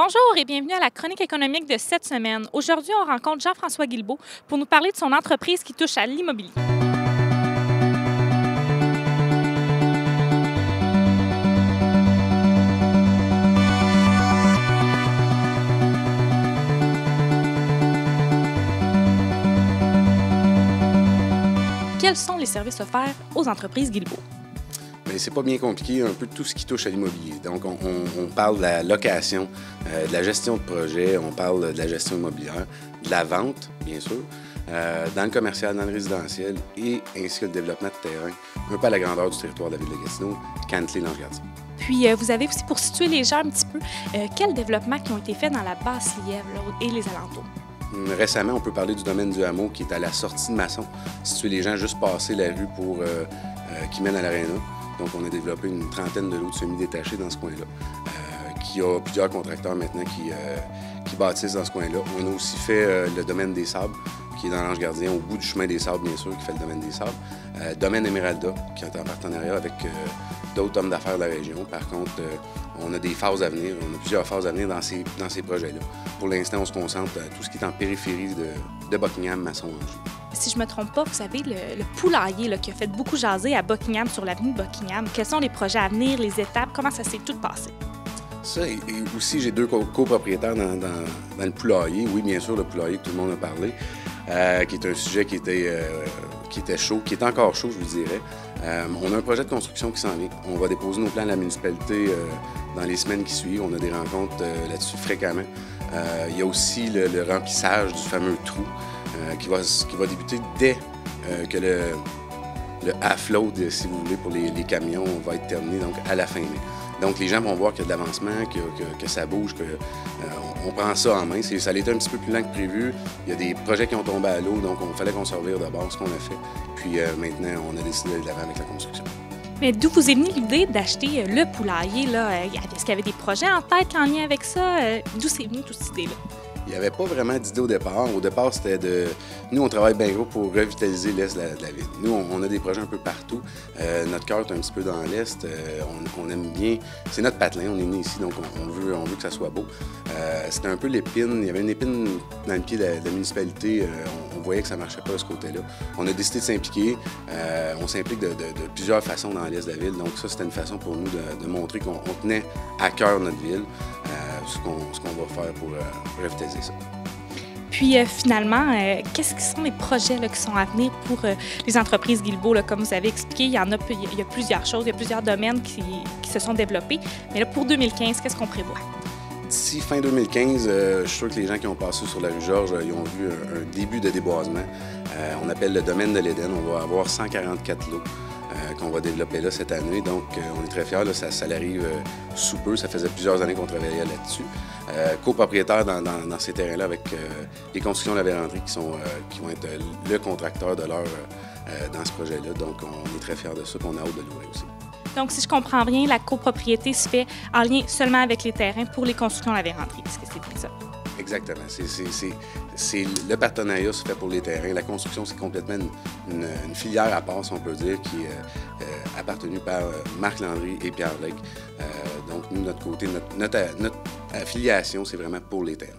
Bonjour et bienvenue à la chronique économique de cette semaine. Aujourd'hui, on rencontre Jean-François Guilbeault pour nous parler de son entreprise qui touche à l'immobilier. Quels sont les services offerts aux entreprises Guilbeault? C'est pas bien compliqué, un peu de tout ce qui touche à l'immobilier. Donc, on parle de la location, de la gestion de projet, on parle de la gestion immobilière, de la vente, bien sûr, dans le commercial, dans le résidentiel et ainsi que le développement de terrain, un peu à la grandeur du territoire de la ville de Gatineau, Cantley-Lange-Gardien. Puis, vous avez aussi, pour situer les gens un petit peu, quels développements qui ont été faits dans la Basse-Lièvre et les alentours? Récemment, on peut parler du domaine du hameau qui est à la sortie de Masson, situer les gens juste passer la rue qui mène à l'aréna. Donc, on a développé une trentaine de lots de semi-détachés dans ce coin-là, qui a plusieurs contracteurs maintenant qui bâtissent dans ce coin-là. On a aussi fait le domaine des sables, qui est dans l'Ange-Gardien, au bout du chemin des sables, bien sûr, qui fait le domaine des sables. Domaine Emeralda, qui est en partenariat avec d'autres hommes d'affaires de la région. Par contre, on a des phases à venir, on a plusieurs phases à venir dans ces projets-là. Pour l'instant, on se concentre à tout ce qui est en périphérie de Buckingham, Masson-Anjou. Si je ne me trompe pas, vous avez le poulailler qui a fait beaucoup jaser à Buckingham, sur l'avenue de Buckingham. Quels sont les projets à venir, les étapes? Comment ça s'est tout passé? Ça, et aussi, j'ai deux copropriétaires dans le poulailler. Oui, bien sûr, le poulailler que tout le monde a parlé, qui est un sujet qui était chaud, qui est encore chaud, je vous dirais. On a un projet de construction qui s'en vient. On va déposer nos plans à la municipalité dans les semaines qui suivent. On a des rencontres là-dessus fréquemment. Il y a aussi le remplissage du fameux trou qui va débuter dès que le half-load, si vous voulez, pour les camions va être terminé, donc à la fin mai. Donc, les gens vont voir qu'il y a de l'avancement, que ça bouge, qu'on prend ça en main. Ça a été un petit peu plus lent que prévu. Il y a des projets qui ont tombé à l'eau, donc il fallait qu'on se revire de base, ce qu'on a fait. Puis maintenant, on a décidé d'aller de l'avant avec la construction. Mais d'où vous est venue l'idée d'acheter le poulailler, là? Est-ce qu'il y avait des projets en tête en lien avec ça? D'où c'est venu toute cette idée-là? Il n'y avait pas vraiment d'idée au départ. Au départ, c'était de... Nous, on travaille bien gros pour revitaliser l'Est de la ville. Nous, on a des projets un peu partout. Notre cœur est un petit peu dans l'Est. On aime bien... C'est notre patelin, on est né ici, donc on veut que ça soit beau. C'était un peu l'épine. Il y avait une épine dans le pied de la municipalité. On voyait que ça ne marchait pas de ce côté-là. On a décidé de s'impliquer. On s'implique de plusieurs façons dans l'Est de la ville. Donc ça, c'était une façon pour nous de montrer qu'on tenait à cœur notre ville. Ce qu'on va faire pour revitaliser ça. Puis finalement, qu'est-ce qui sont les projets qui sont à venir pour les entreprises Guilbeault? Comme vous avez expliqué, il y a plusieurs choses, il y a plusieurs domaines qui se sont développés. Mais là, pour 2015, qu'est-ce qu'on prévoit? D'ici fin 2015, je suis sûr que les gens qui ont passé sur la rue Georges, ils ont vu un début de déboisement. On appelle le domaine de l'Éden. On va avoir 144 lots qu'on va développer là cette année. Donc, on est très fiers. Là, ça arrive sous peu. Ça faisait plusieurs années qu'on travaillait là-dessus. Copropriétaire dans ces terrains-là avec les constructions de la Véranderie qui vont être le contracteur de l'heure dans ce projet-là. Donc, on est très fiers de ça et on a hâte de l'ouvrir aussi. Donc, si je comprends bien, la copropriété se fait en lien seulement avec les terrains pour les constructions de la Véranderie. Est-ce que c'est bien ça? Exactement. Le partenariat se fait pour les terrains. La construction, c'est complètement une filière à part, si on peut dire, qui est appartenue par Marc Landry et Pierre Lake. Donc, nous, notre côté, notre affiliation, c'est vraiment pour les terrains.